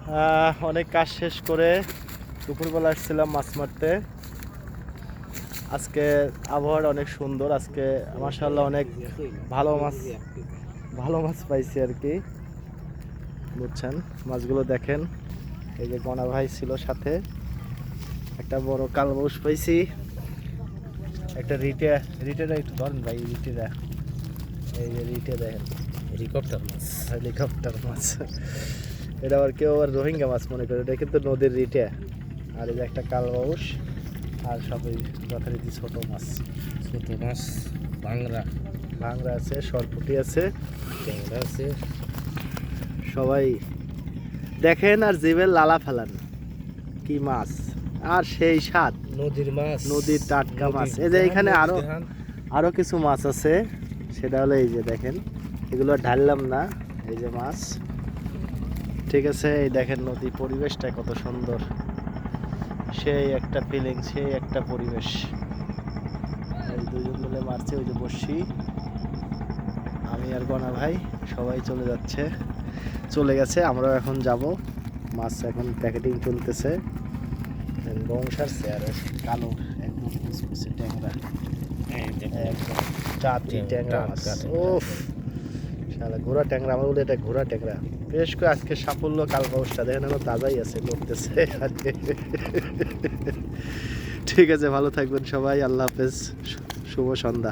অনেক কাজ শেষ করে দুপুরবেলা আসছিলাম মাছ মারতে। আজকে আবহাওয়াটা অনেক সুন্দর। আজকে মাশাআল্লাহ অনেক ভালো মাছ পাইছি আর কি, বুঝছেন। মাছগুলো দেখেন, এই যে গনা ভাই ছিল সাথে, একটা বড় কালবাউস পাইছি, একটা রিটেরা একটু ধরেন ভাই, রিটেরা, এই যে রিটে দেখেন, হেলিকপ্টার মাছ। এটা আবার কেউ আবার রোহিঙ্গা মাছ মনে করে, এটা কিন্তু নদীর রিটে। আর এই যে একটা কালবাউস, আর সবই যথারীতি ছোট মাছ ভাংরা আছে, সরপুটি আছে, ট্যাংরা আছে। সবাই দেখেন আর জিভের লালা ফেলান, কি মাছ আর সেই স্বাদ, নদীর টাটকা মাছ। এই যে এখানে আরো কিছু মাছ আছে, সেটা হলো এই যে দেখেন, এগুলো ঢাললাম না, এই যে মাছ, ঠিক আছে। এই দেখেন নদীর পরিবেশটা কত সুন্দর, সেই একটা ফিলিং, সেই একটা পরিবেশ। এই দুজন মিলে মারছে, ওই যে বসছি আমি আর গনা ভাই, সবাই চলে গেছে, আমরাও এখন যাব। মাছ এখন প্যাকেটিং চলতেছে। বংশার আর কালো একদম কুচকুচে ট্যাংরা, একদম জাতি ট্যাংরা মাছ। ওফ, শালা ঘোড়া ট্যাংরা, আমার বলে এটা ঘোড়া ট্যাংরা। বেশ করে আজকে সাফল্য, কালবাউসটা দেখেন এখন তাজাই আছে, লড়তেছে। ঠিক আছে, ভালো থাকবেন সবাই, আল্লাহ হাফেজ, শুভ সন্ধ্যা।